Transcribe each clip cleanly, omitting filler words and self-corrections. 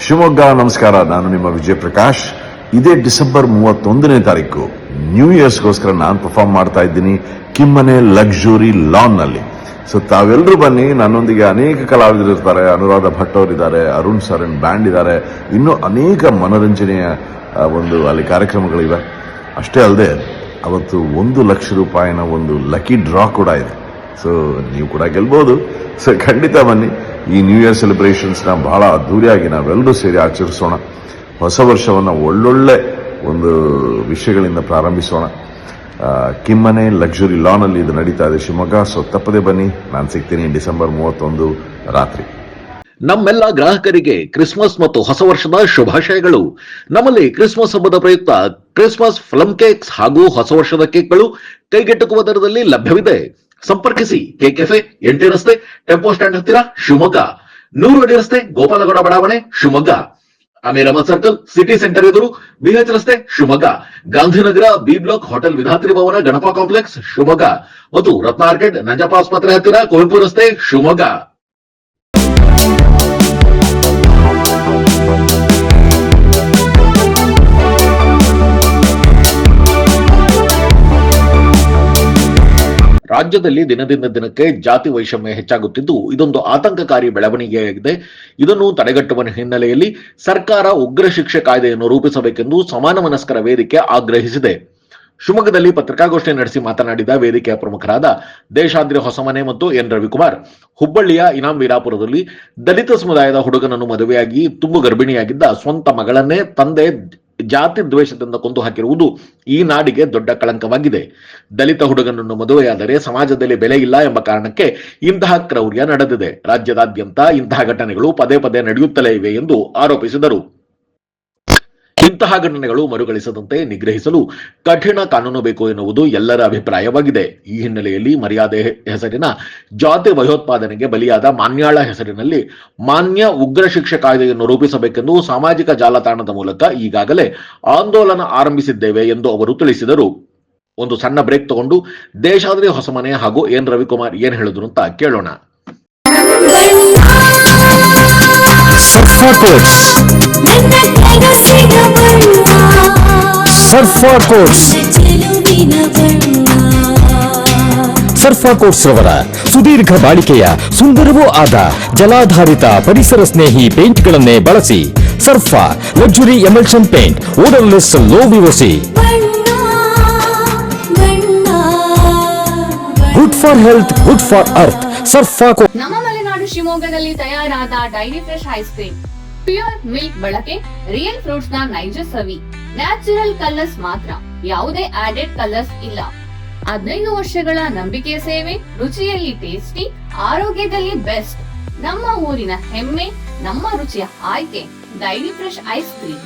ಶಿವಮೊಗ್ಗ ನಮಸ್ಕಾರ. ನಾನು ನಿಮ್ಮ ವಿಜಯ್ ಪ್ರಕಾಶ್. ಇದೇ ಡಿಸೆಂಬರ್ 31ನೇ ತಾರೀಕು ನ್ಯೂ ಇಯರ್ಸ್ಗೋಸ್ಕರ ನಾನು ಪರ್ಫಾರ್ಮ್ ಮಾಡ್ತಾ ಇದ್ದೀನಿ ಕಿಮ್ಮನೆ ಲಕ್ಸುರಿ ಲಾನ್ ನಲ್ಲಿ. ಸೊ ತಾವೆಲ್ಲರೂ ಬನ್ನಿ. ನನ್ನೊಂದಿಗೆ ಅನೇಕ ಕಲಾವಿದರು ಇರ್ತಾರೆ. ಅನುರಾಧ ಭಟ್ ಅವರಿದ್ದಾರೆ, ಅರುಣ್ ಸರನ್ ಬ್ಯಾಂಡ್ ಇದ್ದಾರೆ, ಇನ್ನೂ ಅನೇಕ ಮನೋರಂಜನೆಯ ಅಲ್ಲಿ ಕಾರ್ಯಕ್ರಮಗಳಿವೆ. ಅಷ್ಟೇ ಅಲ್ಲದೆ ಅವತ್ತು 1 ಲಕ್ಷ ರೂಪಾಯಿನ ಒಂದು ಲಕ್ಕಿ ಡ್ರಾ ಕೂಡ ಇದೆ. ಸೊ ನೀವು ಕೂಡ ಗೆಲ್ಬಹುದು. ಸೊ ಖಂಡಿತ ಬನ್ನಿ. ಈ ನ್ಯೂ ಇಯರ್ ಸೆಲೆಬ್ರೇಷನ್ಸ್ನ ಬಹಳ ಅದ್ದೂರಿಯಾಗಿ ನಾವೆಲ್ಲರೂ ಸೇರಿ ಆಚರಿಸೋಣ. ಹೊಸ ವರ್ಷವನ್ನು ಒಳ್ಳೊಳ್ಳೆ ಒಂದು ವಿಷಯಗಳಿಂದ ಪ್ರಾರಂಭಿಸೋಣ. ಕಿಮ್ಮನೆ ಲಕ್ಸುರಿ ಲಾನಲ್ಲಿ ಇದು ನಡೀತಾ ಇದೆ ಶಿವಮೊಗ್ಗ. ಸೊ ತಪ್ಪದೆ ಬನ್ನಿ. ನಾನು ಸಿಗ್ತೀನಿ ಡಿಸೆಂಬರ್ 31 ರಾತ್ರಿ. ನಮ್ಮೆಲ್ಲ ಗ್ರಾಹಕರಿಗೆ ಕ್ರಿಸ್ಮಸ್ ಮತ್ತು ಹೊಸ ವರ್ಷದ ಶುಭಾಶಯಗಳು. ನಮ್ಮಲ್ಲಿ ಕ್ರಿಸ್ಮಸ್ ಹಬ್ಬದ ಪ್ರಯುಕ್ತ ಕ್ರಿಸ್ಮಸ್ ಪ್ಲಮ್ ಕೇಕ್ಸ್ ಹಾಗೂ ಹೊಸ ವರ್ಷದ ಕೇಕ್ಗಳು ಕೈಗೆಟುಕುವ ದರದಲ್ಲಿ ಲಭ್ಯವಿದೆ. ಸಂಪರ್ಕಿಸಿ ಕೆಕೆಫೆ, ಎಂಟಿ ರಸ್ತೆ, ಟೆಂಪೋ ಸ್ಟ್ಯಾಂಡ್ ಹತ್ತಿರ ಶಿವಮೊಗ್ಗ, 100 ಅಡಿ ರಸ್ತೆ, ಗೋಪಾಲಗೌಡ ಬಡಾವಣೆ Shivamogga, Ameer Ahmed circle, city centre ಎದುರು, ಬಿಎಚ್ ರಸ್ತೆ Shivamogga, Gandhinagar, B block, hotel Vidhatri Bhavan, Ganapa complex Shivamogga ಮತ್ತು ರತ್ನ ಆರ್ಕೆಡ್, ನಂಜಪ್ಪ ಆಸ್ಪತ್ರೆ ಹತ್ತಿರ, ಕುವೆಂಪು ರಸ್ತೆ ಶಿವಮೊಗ್ಗ. ರಾಜ್ಯದಲ್ಲಿ ದಿನದಿಂದ ದಿನಕ್ಕೆ ಜಾತಿ ವೈಷಮ್ಯ ಹೆಚ್ಚಾಗುತ್ತಿದ್ದು ಇದೊಂದು ಆತಂಕಕಾರಿ ಬೆಳವಣಿಗೆಯಾಗಿದೆ. ಇದನ್ನು ತಡೆಗಟ್ಟುವ ಹಿನ್ನೆಲೆಯಲ್ಲಿ ಸರ್ಕಾರ ಉಗ್ರ ಶಿಕ್ಷೆ ಕಾಯ್ದೆಯನ್ನು ರೂಪಿಸಬೇಕೆಂದು ಸಮಾನ ಮನಸ್ಕರ ವೇದಿಕೆ ಆಗ್ರಹಿಸಿದೆ. ಶಿವಮೊಗ್ಗದಲ್ಲಿ ಪತ್ರಿಕಾಗೋಷ್ಠಿ ನಡೆಸಿ ಮಾತನಾಡಿದ ವೇದಿಕೆಯ ಪ್ರಮುಖರಾದ ದೇಶಾದ್ರಿ ಹೊಸಮನೆ ಮತ್ತು ಎನ್ ರವಿಕುಮಾರ್, ಹುಬ್ಬಳ್ಳಿಯ ಇನಾಂ ವೀರಾಪುರದಲ್ಲಿ ದಲಿತ ಸಮುದಾಯದ ಹುಡುಗನನ್ನು ಮದುವೆಯಾಗಿ ತುಂಬು ಗರ್ಭಿಣಿಯಾಗಿದ್ದ ಸ್ವಂತ ಮಗಳನ್ನೇ ತಂದೆ ಜಾತಿ ದ್ವೇಷದಿಂದ ಕೊಂದು ಹಾಕಿರುವುದು ಈ ನಾಡಿಗೆ ದೊಡ್ಡ ಕಳಂಕವಾಗಿದೆ. ದಲಿತ ಹುಡುಗನನ್ನು ಮದುವೆಯಾದರೆ ಸಮಾಜದಲ್ಲಿ ಬೆಲೆ ಇಲ್ಲ ಎಂಬ ಕಾರಣಕ್ಕೆ ಇಂತಹ ಕ್ರೌರ್ಯ ನಡೆದಿದೆ. ರಾಜ್ಯದಾದ್ಯಂತ ಇಂತಹ ಘಟನೆಗಳು ಪದೇ ಪದೇ ನಡೆಯುತ್ತಲೇ ಇವೆ ಎಂದು ಆರೋಪಿಸಿದರು. ಇಂತಹ ಘಟನೆಗಳು ಮರುಕಳಿಸದಂತೆ ನಿಗ್ರಹಿಸಲು ಕಠಿಣ ಕಾನೂನು ಬೇಕು ಎನ್ನುವುದು ಎಲ್ಲರ ಅಭಿಪ್ರಾಯವಾಗಿದೆ. ಈ ಹಿನ್ನೆಲೆಯಲ್ಲಿ ಮರ್ಯಾದೆ ಹೆಸರಿನ ಜಾತಿ ಭಯೋತ್ಪಾದನೆಗೆ ಬಲಿಯಾದ ಮಾನ್ಯಾಳ ಹೆಸರಿನಲ್ಲಿ ಮಾನ್ಯ ಉಗ್ರ ಶಿಕ್ಷೆ ಕಾಯ್ದೆಯನ್ನು ರೂಪಿಸಬೇಕೆಂದು ಸಾಮಾಜಿಕ ಜಾಲತಾಣದ ಮೂಲಕ ಈಗಾಗಲೇ ಆಂದೋಲನ ಆರಂಭಿಸಿದ್ದೇವೆ ಎಂದು ಅವರು ತಿಳಿಸಿದರು. ಒಂದು ಸಣ್ಣ ಬ್ರೇಕ್ ತಗೊಂಡು ದೇಶಾದ್ರಿ ಹೊಸಮನೆ ಹಾಗೂ ಎನ್ ರವಿಕುಮಾರ್ ಏನ್ ಹೇಳಿದ್ರು ಅಂತ ಕೇಳೋಣ. ಸರ್ಫಾ ಕೋಟ್ಸ್ ರವರ ಸುದೀರ್ಘ ಬಾಳಿಕೆಯ ಸುಂದರವೂ ಆದ ಜಲಾಧಾರಿತ ಪರಿಸರ ಸ್ನೇಹಿ ಪೇಂಟ್ಗಳನ್ನೇ ಬಳಸಿ. Sarfa luxury emulsion paint, odourless, low VOC, good for health, good for earth. Sarfa coats. ನಮ್ಮ ಮಲೆನಾಡು ಶಿವಮೊಗ್ಗದಲ್ಲಿ ತಯಾರಾದ dairy fresh ice cream, pure milk ಬಳಕೆ, ರಿಯಲ್ ಫ್ರೂಟ್ಸ್ ನ ನೈಜ ಸವಿ, ನ್ಯಾಚುರಲ್ ಕಲರ್ಸ್ ಮಾತ್ರ, ಯಾವುದೇ ಆಡೆಡ್ ಕಲರ್ಸ್ ಇಲ್ಲ. 15 ವರ್ಷಗಳ ನಂಬಿಕೆ ಸೇವೆ, ರುಚಿಯಲ್ಲಿ ಟೇಸ್ಟಿ, ಆರೋಗ್ಯದಲ್ಲಿ ಬೆಸ್ಟ್. ನಮ್ಮ ಊರಿನ ಹೆಮ್ಮೆ, ನಮ್ಮ ರುಚಿಯ ಆಯ್ಕೆ dairy fresh ice cream.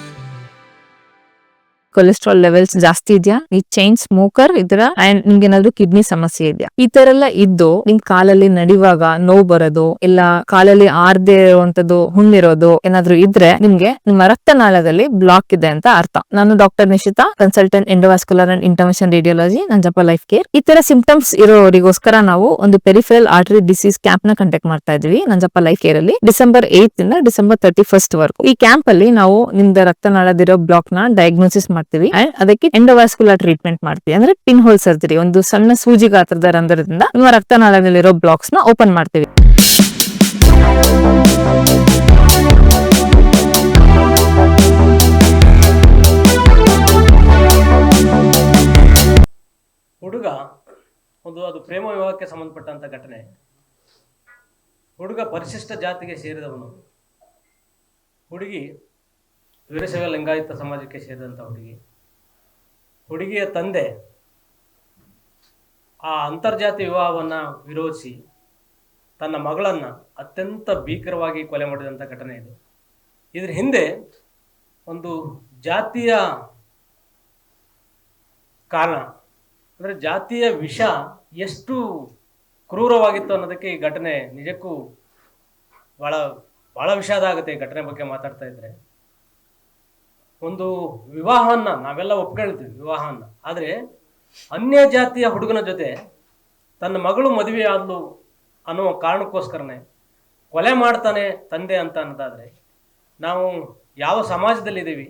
Cholesterol levels ಜಾಸ್ತಿ ಇದೆಯಾ, ಈ ಚೈನ್ ಸ್ಮೋಕರ್ ಇದ್ರ, ಅಂಡ್ ನಿಮ್ಗೆ ಏನಾದ್ರು ಕಿಡ್ನಿ ಸಮಸ್ಯೆ ಇದೆಯಾ, ಈ ತರ ಎಲ್ಲ ಇದ್ದು ನಿಮ್ ಕಾಲಲ್ಲಿ ನಡೆಯುವಾಗ ನೋವು ಬರೋದು, ಇಲ್ಲ ಕಾಲಲ್ಲಿ ಆರ್ದೇ ಇರುವಂತದ್ದು ಹುಣ್ಣಿರೋದು ಏನಾದ್ರು ಇದ್ರೆ ನಿಮ್ಗೆ ನಿಮ್ಮ ರಕ್ತನಾಳದಲ್ಲಿ ಬ್ಲಾಕ್ ಇದೆ ಅಂತ ಅರ್ಥ. ನಾನು doctor Nishita, consultant endovascular and intervention radiology, Nanjappa life care. ಈ ತರ ಸಿಂಪ್ಟಮ್ಸ್ ಇರೋರಿಗೋಸ್ಕರ ನಾವು ಒಂದು ಪೆರಿಫೆರಲ್ ಆರ್ಟರಿ ಡಿಸೀಸ್ ಕ್ಯಾಂಪ್ ನ ಕಂಡಕ್ಟ್ ಮಾಡ್ತಾ ಇದೀವಿ ನಂಜಪ್ಪ ಲೈಫ್ ಕೇರ್ ಅಲ್ಲಿ, ಡಿಸೆಂಬರ್ 8 ಇಂದ ಡಿಸೆಂಬರ್ 31 ವರೆಗೂ. ಈ ಕ್ಯಾಂಪ್ ಅಲ್ಲಿ ನಾವು ನಿಮ್ದ ರಕ್ತನಾಳದಿರೋ ಬ್ಲಾಕ್ ನ ಡಯಾಗ್ನೋಸಿಸ್ ಮಾಡ್ತೀವಿ ಅಂಡ್ ಅದಕ್ಕೆ ಎಂಡೋವಾಸ್ಕ್ಯುಲರ್ ಟ್ರೀಟ್ಮೆಂಟ್ ಮಾಡ್ತೀವಿ. ಅಂದ್ರೆ ಪಿನ್ ಹೋಲ್ ಸರ್ಜರಿ, ಒಂದು ಸಣ್ಣ ಸೂಜಿ ಗಾತ್ರದ ರಂಧ್ರದಿಂದ ನಿಮ್ಮ ರಕ್ತನಾಳದಲ್ಲಿರೋ ಬ್ಲಾಕ್ಸ್ ನ ಓಪನ್ ಮಾಡ್ತೀವಿ. ಹುಡುಗ ಅದು ಪ್ರೇಮ ವಿವಾಹಕ್ಕೆ ಸಂಬಂಧಪಟ್ಟಂತ ಘಟನೆ. ಹುಡುಗ ಪರಿಶಿಷ್ಟ ಜಾತಿಗೆ ಸೇರಿದವನು, ಹುಡುಗಿ ವೀರಶೈವ ಲಿಂಗಾಯತ ಸಮಾಜಕ್ಕೆ ಸೇರಿದಂಥ ಹುಡುಗಿಯ ತಂದೆ ಆ ಅಂತರ್ಜಾತಿ ವಿವಾಹವನ್ನು ವಿರೋಧಿಸಿ ತನ್ನ ಮಗಳನ್ನು ಅತ್ಯಂತ ಭೀಕರವಾಗಿ ಕೊಲೆ ಮಾಡಿದಂಥ ಘಟನೆ ಇದು. ಇದ್ರ ಹಿಂದೆ ಒಂದು ಜಾತಿಯ ಕಾರಣ, ಅಂದರೆ ಜಾತಿಯ ವಿಷ ಎಷ್ಟು ಕ್ರೂರವಾಗಿತ್ತು ಅನ್ನೋದಕ್ಕೆ ಈ ಘಟನೆ ನಿಜಕ್ಕೂ ಭಾಳ ಭಾಳ ವಿಷಾದ ಆಗುತ್ತೆ ಈ ಘಟನೆ ಬಗ್ಗೆ ಮಾತಾಡ್ತಾ ಇದ್ರೆ. ಒಂದು ವಿವಾಹವನ್ನು ನಾವೆಲ್ಲ ಒಪ್ಕೊಳ್ತೀವಿ ವಿವಾಹವನ್ನು, ಆದರೆ ಅನ್ಯ ಜಾತಿಯ ಹುಡುಗನ ಜೊತೆ ತನ್ನ ಮಗಳು ಮದುವೆ ಅನ್ನೋ ಕಾರಣಕ್ಕೋಸ್ಕರನೇ ಕೊಲೆ ಮಾಡ್ತಾನೆ ತಂದೆ ಅಂತ ಅನ್ನೋದಾದರೆ ನಾವು ಯಾವ ಸಮಾಜದಲ್ಲಿದ್ದೀವಿ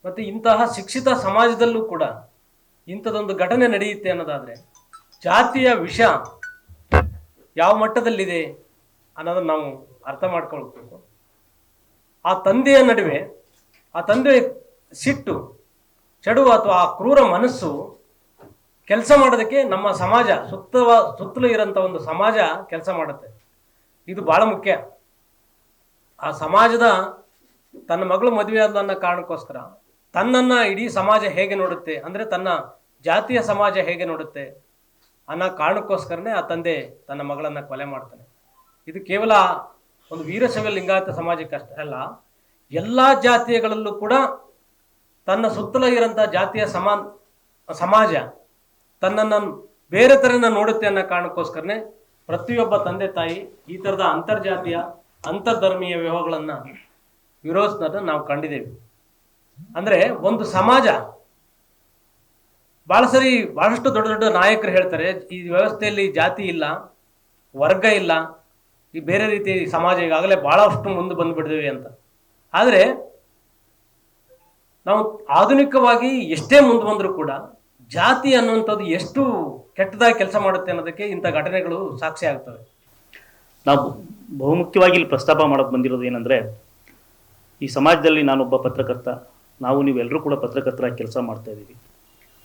ಮತ್ತು ಇಂತಹ ಶಿಕ್ಷಿತ ಸಮಾಜದಲ್ಲೂ ಕೂಡ ಇಂಥದ್ದೊಂದು ಘಟನೆ ನಡೆಯುತ್ತೆ ಅನ್ನೋದಾದರೆ ಜಾತಿಯ ವಿಷ ಯಾವ ಮಟ್ಟದಲ್ಲಿದೆ ಅನ್ನೋದನ್ನು ನಾವು ಅರ್ಥ ಮಾಡ್ಕೊಳ್ಬೇಕು. ಆ ತಂದೆಯ ನಡುವೆ ಆ ತಂದೆ ಸಿಟ್ಟು, ಚಡು ಅಥವಾ ಆ ಕ್ರೂರ ಮನಸ್ಸು ಕೆಲಸ ಮಾಡೋದಕ್ಕೆ ನಮ್ಮ ಸಮಾಜ ಸುತ್ತಲೂ ಇರೋಂಥ ಒಂದು ಸಮಾಜ ಕೆಲಸ ಮಾಡುತ್ತೆ. ಇದು ಬಹಳ ಮುಖ್ಯ. ಆ ಸಮಾಜದ ತನ್ನ ಮಗಳು ಮದುವೆ ಆದ ಅನ್ನೋ ಕಾರಣಕ್ಕೋಸ್ಕರ ತನ್ನನ್ನು ಇಡೀ ಸಮಾಜ ಹೇಗೆ ನೋಡುತ್ತೆ, ಅಂದರೆ ತನ್ನ ಜಾತಿಯ ಸಮಾಜ ಹೇಗೆ ನೋಡುತ್ತೆ ಅನ್ನೋ ಕಾರಣಕ್ಕೋಸ್ಕರನೇ ಆ ತಂದೆ ತನ್ನ ಮಗಳನ್ನು ಕೊಲೆ ಮಾಡ್ತಾನೆ. ಇದು ಕೇವಲ ಒಂದು ವೀರಶೈವ ಲಿಂಗಾಯತ ಸಮಾಜಕ್ಕೆ ಅಷ್ಟೇ ಅಲ್ಲ, ಎಲ್ಲ ಜಾತಿಗಳಲ್ಲೂ ಕೂಡ ತನ್ನ ಸುತ್ತಲ ಇರೋಂಥ ಜಾತಿಯ ಸಮಾಜ ತನ್ನನ್ನು ಬೇರೆ ಥರನ ನೋಡುತ್ತೆ ಅನ್ನೋ ಕಾರಣಕ್ಕೋಸ್ಕರನೇ ಪ್ರತಿಯೊಬ್ಬ ತಂದೆ ತಾಯಿ ಈ ಥರದ ಅಂತರ್ಜಾತೀಯ ಅಂತರ್ಧರ್ಮೀಯ ವ್ಯವಹಾರಗಳನ್ನು ವಿರೋಧಿಸೋದನ್ನು ನಾವು ಕಂಡಿದ್ದೇವೆ. ಅಂದರೆ ಒಂದು ಸಮಾಜ ಬಹಳಷ್ಟು ದೊಡ್ಡ ದೊಡ್ಡ ನಾಯಕರು ಹೇಳ್ತಾರೆ ಈ ವ್ಯವಸ್ಥೆಯಲ್ಲಿ ಜಾತಿ ಇಲ್ಲ, ವರ್ಗ ಇಲ್ಲ, ಈ ಬೇರೆ ರೀತಿ ಸಮಾಜ ಈಗಾಗಲೇ ಬಹಳಷ್ಟು ಮುಂದೆ ಬಂದುಬಿಟ್ಟಿದ್ದೀವಿ ಅಂತ. ಆದರೆ ನಾವು ಆಧುನಿಕವಾಗಿ ಎಷ್ಟೇ ಮುಂದೆ ಬಂದರೂ ಕೂಡ ಜಾತಿ ಅನ್ನುವಂಥದ್ದು ಎಷ್ಟು ಕೆಟ್ಟದಾಗಿ ಕೆಲಸ ಮಾಡುತ್ತೆ ಅನ್ನೋದಕ್ಕೆ ಇಂಥ ಘಟನೆಗಳು ಸಾಕ್ಷಿ ಆಗ್ತವೆ. ನಾವು ಬಹುಮುಖ್ಯವಾಗಿ ಇಲ್ಲಿ ಪ್ರಸ್ತಾಪ ಮಾಡೋಕ್ಕೆ ಬಂದಿರೋದು ಏನಂದರೆ, ಈ ಸಮಾಜದಲ್ಲಿ ನಾನೊಬ್ಬ ಪತ್ರಕರ್ತ, ನಾವು ನೀವೆಲ್ಲರೂ ಕೂಡ ಪತ್ರಕರ್ತರಾಗಿ ಕೆಲಸ ಮಾಡ್ತಾ ಇದ್ದೀವಿ.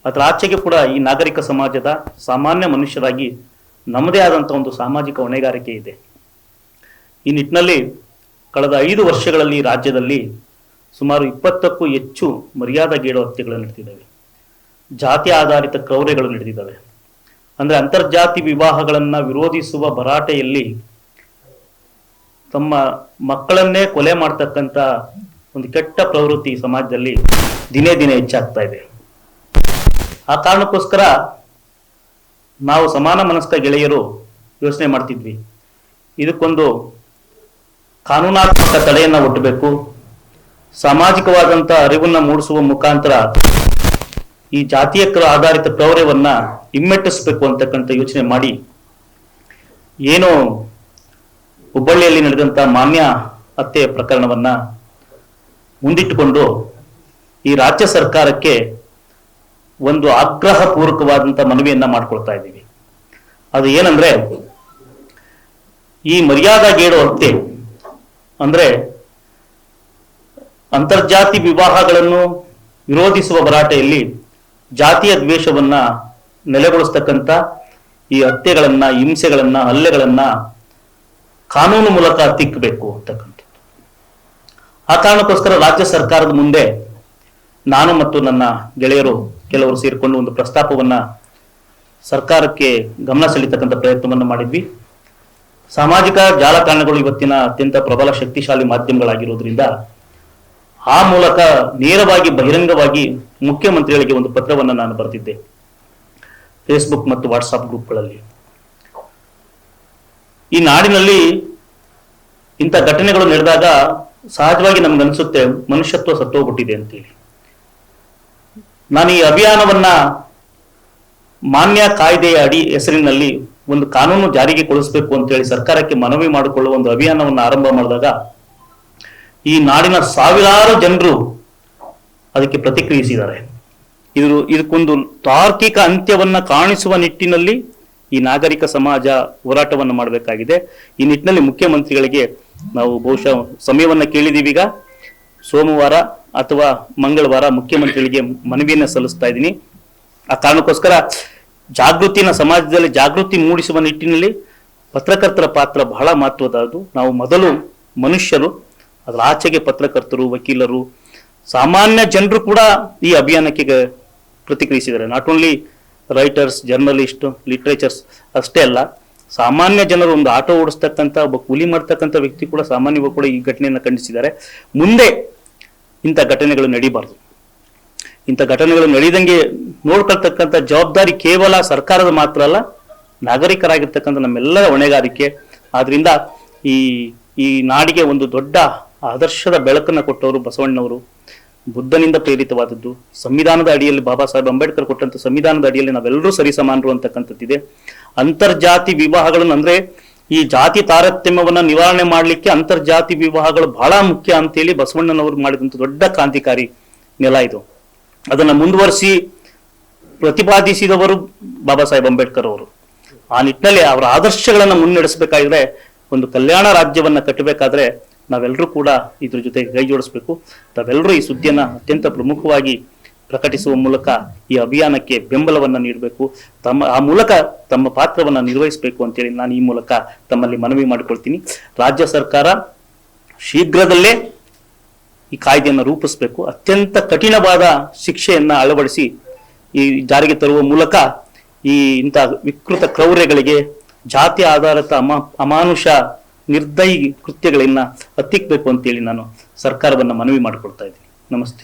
ಅದರ ಆಚೆಗೆ ಕೂಡ ಈ ನಾಗರಿಕ ಸಮಾಜದ ಸಾಮಾನ್ಯ ಮನುಷ್ಯರಾಗಿ ನಮ್ಮದೇ ಆದಂಥ ಒಂದು ಸಾಮಾಜಿಕ ಹೊಣೆಗಾರಿಕೆ ಇದೆ. ಈ ನಿಟ್ಟಿನಲ್ಲಿ ಕಳೆದ 5 ವರ್ಷಗಳಲ್ಲಿ ರಾಜ್ಯದಲ್ಲಿ ಸುಮಾರು 20ಕ್ಕೂ ಹೆಚ್ಚು ಮರ್ಯಾದೆಗೇಡು ಹತ್ಯೆಗಳು ನಡೆದಿದ್ದಾವೆ. ಜಾತಿ ಆಧಾರಿತ ಕ್ರೌರ್ಯಗಳು ನಡೆದಿದ್ದಾವೆ. ಅಂದರೆ ಅಂತರ್ಜಾತಿ ವಿವಾಹಗಳನ್ನು ವಿರೋಧಿಸುವ ಭರಾಟೆಯಲ್ಲಿ ತಮ್ಮ ಮಕ್ಕಳನ್ನೇ ಕೊಲೆ ಮಾಡ್ತಕ್ಕಂಥ ಒಂದು ಕೆಟ್ಟ ಪ್ರವೃತ್ತಿ ಸಮಾಜದಲ್ಲಿ ದಿನೇ ದಿನೇ ಹೆಚ್ಚಾಗ್ತಾ ಇದೆ. ಆ ಕಾರಣಕ್ಕೋಸ್ಕರ ನಾವು ಸಮಾನ ಮನಸ್ಕ ಗೆಳೆಯರು ಯೋಚನೆ ಮಾಡ್ತಿದ್ವಿ, ಇದಕ್ಕೊಂದು ಕಾನೂನಾತ್ಮಕ ತಡೆಯನ್ನು ಒಡ್ಡಬೇಕು, ಸಾಮಾಜಿಕವಾದಂಥ ಅರಿವನ್ನು ಮೂಡಿಸುವ ಮುಖಾಂತರ ಈ ಜಾತಿಯ ಆಧಾರಿತ ಕ್ರೌರ್ಯವನ್ನ ಹಿಮ್ಮೆಟ್ಟಿಸಬೇಕು ಅಂತಕ್ಕಂಥ ಯೋಚನೆ ಮಾಡಿ ಏನು ಹುಬ್ಬಳ್ಳಿಯಲ್ಲಿ ನಡೆದಂಥ ಮಾನ್ಯ ಹತ್ಯೆ ಪ್ರಕರಣವನ್ನ ಮುಂದಿಟ್ಟುಕೊಂಡು ಈ ರಾಜ್ಯ ಸರ್ಕಾರಕ್ಕೆ ಒಂದು ಆಗ್ರಹ ಪೂರ್ವಕವಾದಂಥ ಮನವಿಯನ್ನ ಮಾಡ್ಕೊಳ್ತಾ ಇದ್ದೀವಿ. ಅದು ಏನಂದ್ರೆ, ಈ ಮರ್ಯಾದೆಗೇಡು ಹತ್ಯೆ ಅಂದ್ರೆ ಅಂತರ್ಜಾತಿ ವಿವಾಹಗಳನ್ನು ವಿರೋಧಿಸುವ ಭರಾಟೆಯಲ್ಲಿ ಜಾತಿಯ ದ್ವೇಷವನ್ನ ನೆಲೆಗೊಳಿಸ್ತಕ್ಕಂಥ ಈ ಹತ್ಯೆಗಳನ್ನ, ಹಿಂಸೆಗಳನ್ನ, ಹಲ್ಲೆಗಳನ್ನ ಕಾನೂನು ಮೂಲಕ ತಿಕ್ಕಬೇಕು ಅಂತಕ್ಕಂಥದ್ದು. ಆ ಕಾರಣಕ್ಕೋಸ್ಕರ ರಾಜ್ಯ ಸರ್ಕಾರದ ಮುಂದೆ ನಾನು ಮತ್ತು ನನ್ನ ಗೆಳೆಯರು ಕೆಲವರು ಸೇರಿಕೊಂಡು ಒಂದು ಪ್ರಸ್ತಾಪವನ್ನ ಸರ್ಕಾರಕ್ಕೆ ಗಮನ ಸೆಳೀತಕ್ಕಂಥ ಪ್ರಯತ್ನವನ್ನು ಮಾಡಿದ್ವಿ. ಸಾಮಾಜಿಕ ಜಾಲತಾಣಗಳು ಇವತ್ತಿನ ಅತ್ಯಂತ ಪ್ರಬಲ ಶಕ್ತಿಶಾಲಿ ಮಾಧ್ಯಮಗಳಾಗಿರೋದ್ರಿಂದ ಆ ಮೂಲಕ ನೇರವಾಗಿ ಬಹಿರಂಗವಾಗಿ ಮುಖ್ಯಮಂತ್ರಿಗಳಿಗೆ ಒಂದು ಪತ್ರವನ್ನು ನಾನು ಬರೆದಿದ್ದೆ ಫೇಸ್ಬುಕ್ ಮತ್ತು ವಾಟ್ಸಾಪ್ ಗ್ರೂಪ್ಗಳಲ್ಲಿ. ಈ ನಾಡಿನಲ್ಲಿ ಇಂಥ ಘಟನೆಗಳು ನಡೆದಾಗ ಸಹಜವಾಗಿ ನಮ್ಗನ್ಸುತ್ತೆ ಮನುಷ್ಯತ್ವ ಸತ್ತೋಗ್ಬಿಟ್ಟಿದೆ ಅಂತೇಳಿ. ನಾನು ಈ ಅಭಿಯಾನವನ್ನ ಮಾನ್ಯ ಕಾಯ್ದೆಯ ಅಡಿ ಹೆಸರಿನಲ್ಲಿ ಒಂದು ಕಾನೂನು ಜಾರಿಗೆ ಕೊಡಿಸಬೇಕು ಅಂತೇಳಿ ಸರ್ಕಾರಕ್ಕೆ ಮನವಿ ಮಾಡಿಕೊಳ್ಳುವ ಒಂದು ಅಭಿಯಾನವನ್ನು ಆರಂಭ ಮಾಡಿದಾಗ ಈ ನಾಡಿನ ಸಾವಿರಾರು ಜನರು ಅದಕ್ಕೆ ಪ್ರತಿಕ್ರಿಯಿಸಿದ್ದಾರೆ. ಇದಕ್ಕೊಂದು ತಾರ್ಕಿಕ ಅಂತ್ಯವನ್ನ ಕಾಣಿಸುವ ನಿಟ್ಟಿನಲ್ಲಿ ಈ ನಾಗರಿಕ ಸಮಾಜ ಹೋರಾಟವನ್ನು ಮಾಡಬೇಕಾಗಿದೆ. ಈ ನಿಟ್ಟಿನಲ್ಲಿ ಮುಖ್ಯಮಂತ್ರಿಗಳಿಗೆ ನಾವು ಬಹುಶಃ ಸಮಯವನ್ನ ಕೇಳಿದೀವಿ. ಈಗ ಸೋಮವಾರ ಅಥವಾ ಮಂಗಳವಾರ ಮುಖ್ಯಮಂತ್ರಿಗಳಿಗೆ ಮನವಿಯನ್ನ ಸಲ್ಲಿಸ್ತಾ ಇದ್ದೀನಿ. ಆ ಕಾರಣಕ್ಕೋಸ್ಕರ ಸಮಾಜದಲ್ಲಿ ಜಾಗೃತಿ ಮೂಡಿಸುವ ನಿಟ್ಟಿನಲ್ಲಿ ಪತ್ರಕರ್ತರ ಪಾತ್ರ ಬಹಳ ಮಹತ್ವದಾದ್ದು. ನಾವು ಮೊದಲು ಮನುಷ್ಯರು, ಅದರ ಆಚೆಗೆ ಪತ್ರಕರ್ತರು, ವಕೀಲರು, ಸಾಮಾನ್ಯ ಜನರು ಕೂಡ ಈ ಅಭಿಯಾನಕ್ಕೆ ಪ್ರತಿಕ್ರಿಯಿಸಿದ್ದಾರೆ. Not only writers, journalist, literatures ಅಷ್ಟೇ ಅಲ್ಲ, ಸಾಮಾನ್ಯ ಜನರು, ಒಂದು ಆಟೋ ಓಡಿಸ್ತಕ್ಕಂಥ ಒಬ್ಬ ಕೂಲಿ ಮಾಡ್ತಕ್ಕಂಥ ವ್ಯಕ್ತಿ ಕೂಡ ಸಾಮಾನ್ಯವಾಗಿ ಕೂಡ ಈ ಘಟನೆಯನ್ನು ಖಂಡಿಸಿದ್ದಾರೆ. ಮುಂದೆ ಇಂಥ ಘಟನೆಗಳು ನಡೀಬಾರ್ದು. ಇಂಥ ಘಟನೆಗಳು ನಡೀದಂಗೆ ನೋಡ್ಕೊಳ್ತಕ್ಕಂಥ ಜವಾಬ್ದಾರಿ ಕೇವಲ ಸರ್ಕಾರದ ಮಾತ್ರ ಅಲ್ಲ, ನಾಗರಿಕರಾಗಿರ್ತಕ್ಕಂಥ ನಮ್ಮೆಲ್ಲರ ಹೊಣೆಗಾರಿಕೆ. ಆದ್ರಿಂದ ಈ ನಾಡಿಗೆ ಒಂದು ದೊಡ್ಡ ಆದರ್ಶದ ಬೆಳಕನ್ನು ಕೊಟ್ಟವರು ಬಸವಣ್ಣವರು. ಬುದ್ಧನಿಂದ ಪ್ರೇರಿತವಾದದ್ದು, ಸಂವಿಧಾನದ ಅಡಿಯಲ್ಲಿ ಬಾಬಾ ಸಾಹೇಬ್ ಅಂಬೇಡ್ಕರ್ ಕೊಟ್ಟಂತ ಸಂವಿಧಾನದ ಅಡಿಯಲ್ಲಿ ನಾವೆಲ್ಲರೂ ಸರಿಸಮಾನರು ಅಂತಕ್ಕಂಥದ್ದಿದೆ. ಅಂತರ್ಜಾತಿ ವಿವಾಹಗಳನ್ನು ಅಂದ್ರೆ ಈ ಜಾತಿ ತಾರತಮ್ಯವನ್ನ ನಿವಾರಣೆ ಮಾಡಲಿಕ್ಕೆ ಅಂತರ್ಜಾತಿ ವಿವಾಹಗಳು ಬಹಳ ಮುಖ್ಯ ಅಂತೇಳಿ ಬಸವಣ್ಣನವರು ಮಾಡಿದಂತ ದೊಡ್ಡ ಕ್ರಾಂತಿಕಾರಿ ನೆಲ ಇದು. ಅದನ್ನ ಮುಂದುವರಿಸಿ ಪ್ರತಿಪಾದಿಸಿದವರು ಬಾಬಾ ಸಾಹೇಬ್ ಅಂಬೇಡ್ಕರ್ ಅವರು. ಆ ನಿಟ್ಟಿನಲ್ಲಿ ಅವರ ಆದರ್ಶಗಳನ್ನ ಮುನ್ನಡೆಸಬೇಕಾದ್ರೆ, ಒಂದು ಕಲ್ಯಾಣ ರಾಜ್ಯವನ್ನ ಕಟ್ಟಬೇಕಾದ್ರೆ ನಾವೆಲ್ಲರೂ ಕೂಡ ಇದ್ರ ಜೊತೆ ಕೈ ಜೋಡಿಸ್ಬೇಕು. ತಾವೆಲ್ಲರೂ ಈ ಸುದ್ದಿಯನ್ನ ಅತ್ಯಂತ ಪ್ರಮುಖವಾಗಿ ಪ್ರಕಟಿಸುವ ಮೂಲಕ ಈ ಅಭಿಯಾನಕ್ಕೆ ಬೆಂಬಲವನ್ನ ನೀಡಬೇಕು, ಆ ಮೂಲಕ ತಮ್ಮ ಪಾತ್ರವನ್ನ ನಿರ್ವಹಿಸಬೇಕು ಅಂತೇಳಿ ನಾನು ಈ ಮೂಲಕ ತಮ್ಮಲ್ಲಿ ಮನವಿ ಮಾಡಿಕೊಳ್ತೀನಿ. ರಾಜ್ಯ ಸರ್ಕಾರ ಶೀಘ್ರದಲ್ಲೇ ಈ ಕಾಯ್ದೆಯನ್ನು ರೂಪಿಸಬೇಕು. ಅತ್ಯಂತ ಕಠಿಣವಾದ ಶಿಕ್ಷೆಯನ್ನ ಅಳವಡಿಸಿ ಈ ಜಾರಿಗೆ ತರುವ ಮೂಲಕ ಈ ಇಂಥ ವಿಕೃತ ಕ್ರೌರ್ಯಗಳಿಗೆ, ಜಾತಿ ಆಧಾರಿತ ಅಮಾನುಷ ನಿರ್ದಯಿ ಕೃತ್ಯಗಳನ್ನ ಹತ್ತಿಕ್ಬೇಕು ಅಂತೇಳಿ ನಾನು ಸರ್ಕಾರವನ್ನ ಮನವಿ ಮಾಡಿಕೊಳ್ತಾ ಇದ್ದೀನಿ. ನಮಸ್ತೆ.